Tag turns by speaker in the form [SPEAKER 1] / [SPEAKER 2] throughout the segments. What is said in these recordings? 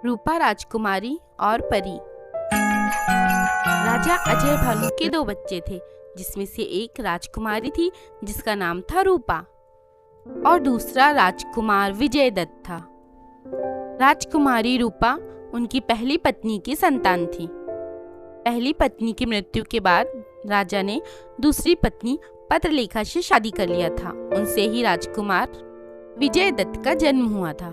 [SPEAKER 1] रूपा राजकुमारी और परी। राजा अजय भालू के दो बच्चे थे, जिसमें से एक राजकुमारी थी जिसका नाम था रूपा और दूसरा राजकुमार विजय दत्त था। राजकुमारी रूपा उनकी पहली पत्नी की संतान थी। पहली पत्नी की मृत्यु के बाद राजा ने दूसरी पत्नी पत्रलेखा से शादी कर लिया था। उनसे ही राजकुमार विजय दत्त का जन्म हुआ था।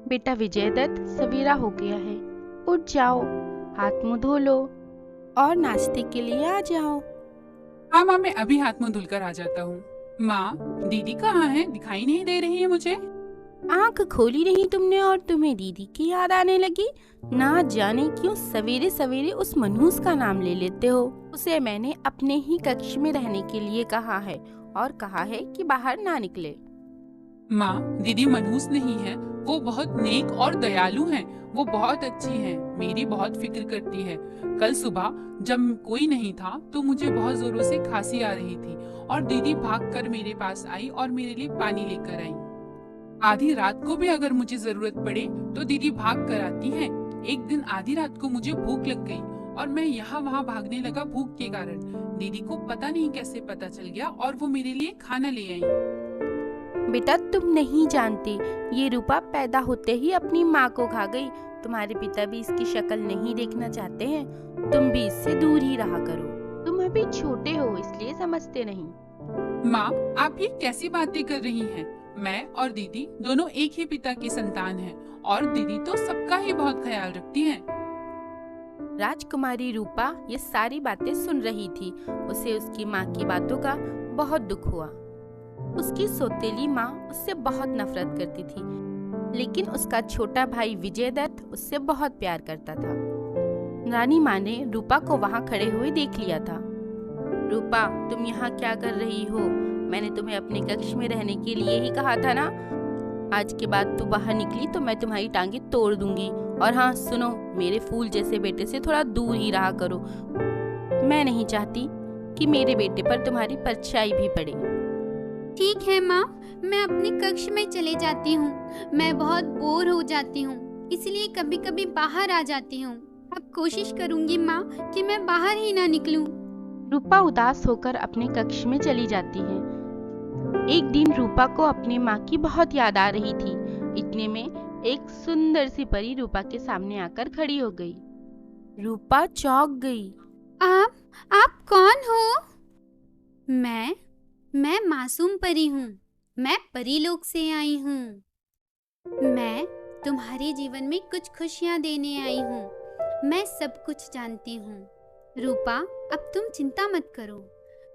[SPEAKER 1] बेटा विजय दत्त, सवेरा हो गया है, उठ जाओ, हाथ मुंह धो लो और नाश्ते के लिए आ जाओ।
[SPEAKER 2] हाँ माँ, मैं अभी हाथ मुंह धुलकर आ जाता हूँ। माँ, दीदी कहाँ है? दिखाई नहीं दे रही है मुझे।
[SPEAKER 1] आंख खोली नहीं तुमने और तुम्हें दीदी की याद आने लगी। ना जाने क्यों सवेरे सवेरे उस मनहूस का नाम ले लेते हो। उसे मैंने अपने ही कक्ष में रहने के लिए कहा है और कहा है कि बाहर ना निकले।
[SPEAKER 2] माँ, दीदी मनहूस नहीं है, वो बहुत नेक और दयालु हैं। वो बहुत अच्छी हैं, मेरी बहुत फिक्र करती है। कल सुबह जब कोई नहीं था तो मुझे बहुत जोरों से खांसी आ रही थी और दीदी भागकर मेरे पास आई और मेरे लिए पानी लेकर आई। आधी रात को भी अगर मुझे जरूरत पड़े तो दीदी भाग कर आती हैं। एक दिन आधी रात को मुझे भूख लग गई और मैं यहाँ वहाँ भागने लगा भूख के कारण। दीदी को पता नहीं कैसे पता चल गया और वो मेरे लिए खाना ले आई।
[SPEAKER 1] बेटा तुम नहीं जानते, ये रूपा पैदा होते ही अपनी माँ को खा गई। तुम्हारे पिता भी इसकी शक्ल नहीं देखना चाहते हैं। तुम भी इससे दूर ही रहा करो। तुम अभी छोटे हो इसलिए समझते नहीं।
[SPEAKER 2] माँ, आप ये कैसी बातें कर रही हैं? मैं और दीदी दोनों एक ही पिता की संतान हैं और दीदी तो सबका ही बहुत ख्याल रखती हैं।
[SPEAKER 1] राजकुमारी रूपा ये सारी बातें सुन रही थी। उसे उसकी माँ की बातों का बहुत दुख हुआ। उसकी सौतेली माँ उससे बहुत नफरत करती थी, लेकिन उसका छोटा भाई विजय दत्त उससे बहुत प्यार करता था। रानी माँ ने रूपा को वहाँ खड़े हुए देख लिया था। रूपा, तुम यहाँ क्या कर रही हो? मैंने तुम्हें अपने कक्ष में रहने के लिए ही कहा था ना। आज के बाद तू बाहर निकली तो मैं तुम्हारी टांगे तोड़ दूंगी। और हाँ सुनो, मेरे फूल जैसे बेटे से थोड़ा दूर ही रहा करो। मैं नहीं चाहती कि मेरे बेटे पर तुम्हारी परछाई भी पड़े।
[SPEAKER 3] ठीक है माँ, मैं अपने कक्ष में चले जाती हूँ। मैं बहुत बोर हो जाती हूँ, इसलिए कभी कभी बाहर आ जाती हूँ। अब कोशिश करूँगी माँ कि मैं बाहर ही ना निकलूं।
[SPEAKER 1] रूपा उदास होकर अपने कक्ष में चली जाती है। एक दिन रूपा को अपनी माँ की बहुत याद आ रही थी। इतने में एक सुंदर सी परी रूपा के सामने आकर खड़ी हो गई। रूपा चौंक गई।
[SPEAKER 3] आप कौन हो? मैं मासूम परी हूँ। मैं परीलोक से आई हूँ। मैं तुम्हारे जीवन में कुछ खुशियाँ देने आई हूँ। मैं सब कुछ जानती हूँ। रूपा, अब तुम चिंता मत करो।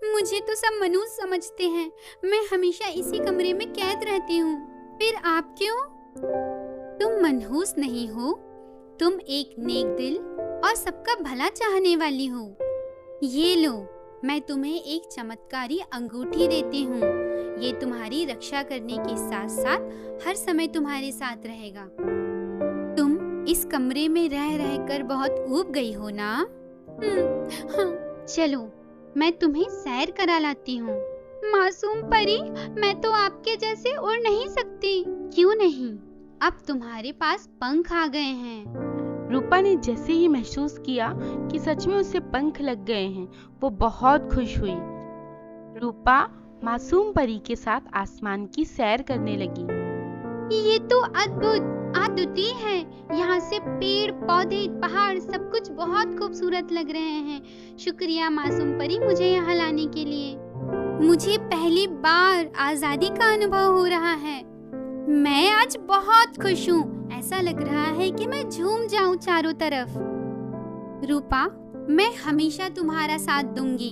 [SPEAKER 3] मुझे तो सब मनहूस समझते हैं। मैं हमेशा इसी कमरे में कैद रहती हूँ। फिर आप क्यों? तुम मनहूस नहीं हो। तुम एक नेक दिल और सबका भला चाहने वाली हो। ये लो, मैं तुम्हें एक चमत्कारी अंगूठी देती हूँ। ये तुम्हारी रक्षा करने के साथ साथ हर समय तुम्हारे साथ रहेगा। तुम इस कमरे में रह रहकर बहुत ऊब गई हो ना? चलो, मैं तुम्हें सैर करा लाती हूँ। मासूम परी, मैं तो आपके जैसे उड़ नहीं सकती। क्यों नहीं? अब तुम्हारे पास पंख आ गए हैं।
[SPEAKER 1] रूपा ने जैसे ही महसूस किया कि सच में उसे पंख लग गए हैं, वो बहुत खुश हुई। रूपा मासूम परी के साथ आसमान की सैर करने लगी।
[SPEAKER 3] ये तो अद्भुत है। यहाँ से पेड़ पौधे पहाड़ सब कुछ बहुत खूबसूरत लग रहे हैं। शुक्रिया मासूम परी, मुझे यहाँ लाने के लिए। मुझे पहली बार आजादी का अनुभव हो रहा है। मैं आज बहुत खुश हूँ। ऐसा लग रहा है कि मैं झूम जाऊं चारों तरफ। रूपा, मैं हमेशा तुम्हारा साथ दूंगी।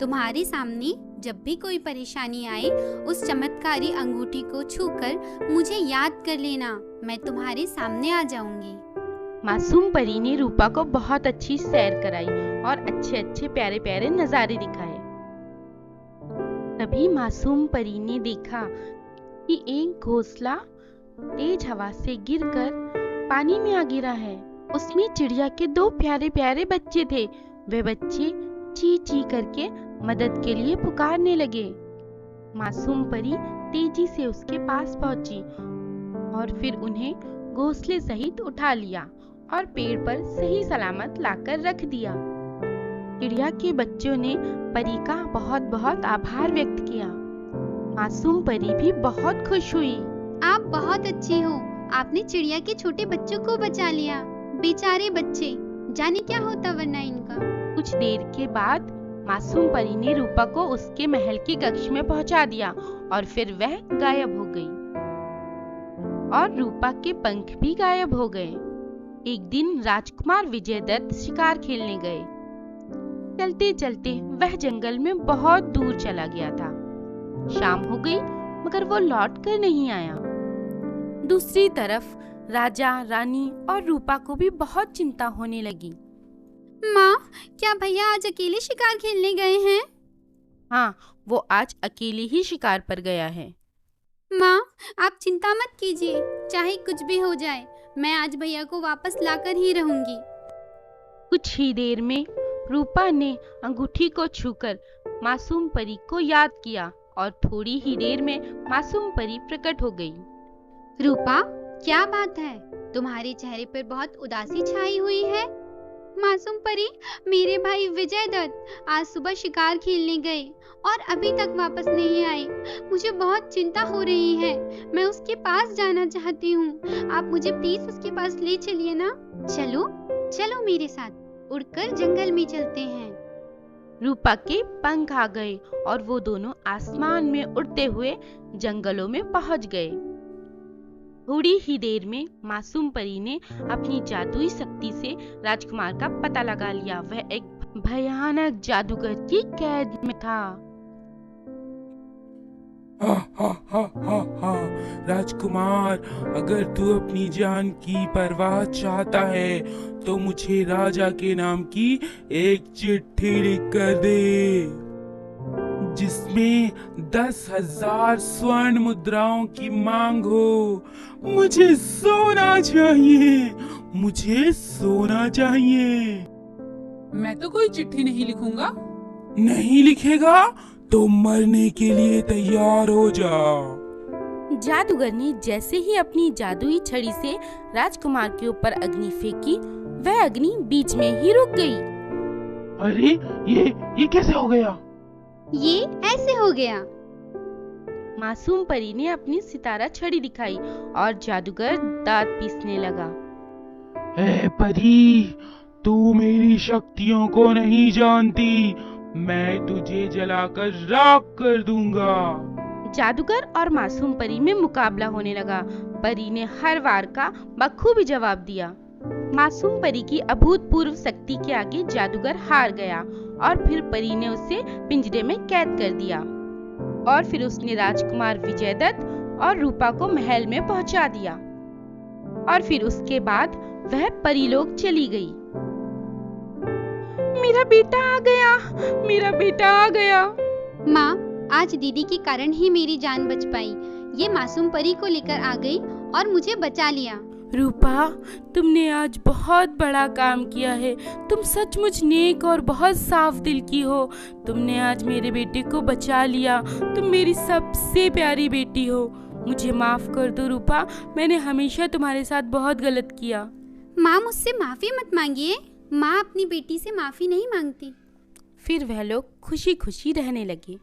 [SPEAKER 3] तुम्हारे सामने जब भी कोई परेशानी आए, उस चमत्कारी अंगूठी को छूकर मुझे याद कर लेना। मैं तुम्हारे सामने आ जाऊंगी।
[SPEAKER 1] मासूम परी ने रूपा को बहुत अच्छी सैर कराई और अच्छे अच्छे प्यारे प्यारे नजारे दिखाए। तभी मासूम परी ने देखा कि एक घोंसला तेज हवा से गिरकर पानी में आ गिरा है। उसमें चिड़िया के दो प्यारे प्यारे बच्चे थे। वे बच्चे ची ची करके मदद के लिए पुकारने लगे। मासूम परी तेजी से उसके पास पहुंची और फिर उन्हें घोंसले सहित उठा लिया और पेड़ पर सही सलामत लाकर रख दिया। चिड़िया के बच्चों ने परी का बहुत बहुत आभार व्यक्त किया। मासूम परी भी बहुत खुश हुई।
[SPEAKER 3] आप बहुत अच्छी हो, आपने चिड़िया के छोटे बच्चों को बचा लिया। बेचारे बच्चे, जाने क्या होता वरना इनका।
[SPEAKER 1] कुछ देर के बाद मासूम परी ने रूपा को उसके महल के कक्ष में पहुंचा दिया और फिर वह गायब हो गई और रूपा के पंख भी गायब हो गए। एक दिन राजकुमार विजयदत्त शिकार खेलने गए। चलते चलते वह जंगल में बहुत दूर चला गया था। शाम हो गई मगर वो लौट कर नहीं आया। दूसरी तरफ राजा, रानी और रूपा को भी बहुत चिंता होने लगी।
[SPEAKER 3] माँ, क्या भैया आज अकेले शिकार खेलने गए हैं?
[SPEAKER 1] हाँ, वो आज अकेले ही शिकार पर गया है।
[SPEAKER 3] माँ, आप चिंता मत कीजिए, चाहे कुछ भी हो जाए, मैं आज भैया को वापस लाकर ही रहूंगी।
[SPEAKER 1] कुछ ही देर में रूपा ने अंगूठी को छूकर मासूम परी को याद किया और थोड़ी ही देर में मासूम परी प्रकट हो गई।
[SPEAKER 3] रूपा, क्या बात है? तुम्हारे चेहरे पर बहुत उदासी छाई हुई है। मासूम परी, मेरे भाई विजयदत्त आज सुबह शिकार खेलने गए और अभी तक वापस नहीं आए। मुझे बहुत चिंता हो रही है। मैं उसके पास जाना चाहती हूँ। आप मुझे प्लीज उसके पास ले चलिए ना। चलो चलो मेरे साथ, उड़कर जंगल में चलते हैं।
[SPEAKER 1] रूपा के पंख आ गए और वो दोनों आसमान में उड़ते हुए जंगलों में पहुंच गए। थोड़ी ही देर में मासूम परी ने अपनी जादुई शक्ति से राजकुमार का पता लगा लिया। वह एक भयानक जादूगर की कैद में था।
[SPEAKER 4] हा हा हा हा हा। राजकुमार, अगर तू अपनी जान की परवाह चाहता है तो मुझे राजा के नाम की एक चिट्ठी लिख कर दे, जिसमें 10,000 स्वर्ण मुद्राओं की मांग हो। मुझे सोना चाहिए, मुझे सोना चाहिए।
[SPEAKER 2] मैं तो कोई चिट्ठी नहीं लिखूंगा।
[SPEAKER 4] नहीं लिखेगा तो मरने के लिए तैयार हो जा।
[SPEAKER 1] जादूगर ने जैसे ही अपनी जादुई छड़ी से राजकुमार के ऊपर अग्नि फेंकी, वह अग्नि बीच में ही रुक गई।
[SPEAKER 4] अरे ये कैसे हो गया?
[SPEAKER 3] ये ऐसे हो गया।
[SPEAKER 1] मासूम परी ने अपनी सितारा छड़ी दिखाई और जादूगर दांत पीसने लगा।
[SPEAKER 4] ए परी, तू मेरी शक्तियों को नहीं जानती। मैं तुझे जलाकर राख कर दूंगा।
[SPEAKER 1] जादूगर और मासूम परी में मुकाबला होने लगा। परी ने हर वार का बखूबी जवाब दिया। मासूम परी की अभूतपूर्व शक्ति के आगे जादूगर हार गया और फिर परी ने उसे पिंजरे में कैद कर दिया और फिर उसने राजकुमार विजयदत्त और रूपा को महल में पहुंचा दिया और फिर उसके बाद वह परीलोक चली गई। मेरा बेटा आ गया, मेरा बेटा आ गया।
[SPEAKER 3] माँ, आज दीदी के कारण ही मेरी जान बच पाई। ये मासूम परी को लेकर आ गई और मुझे बचा लिया।
[SPEAKER 1] रूपा, तुमने आज बहुत बड़ा काम किया है। तुम सचमुच नेक और बहुत साफ दिल की हो। तुमने आज मेरे बेटे को बचा लिया। तुम मेरी सबसे प्यारी बेटी हो। मुझे माफ कर दो रूपा, मैंने हमेशा तुम्हारे साथ बहुत गलत किया।
[SPEAKER 3] माँ, मुझसे माफी मत मांगिए। माँ अपनी बेटी से माफी नहीं मांगती।
[SPEAKER 1] फिर वह लोग खुशी खुशी रहने लगे।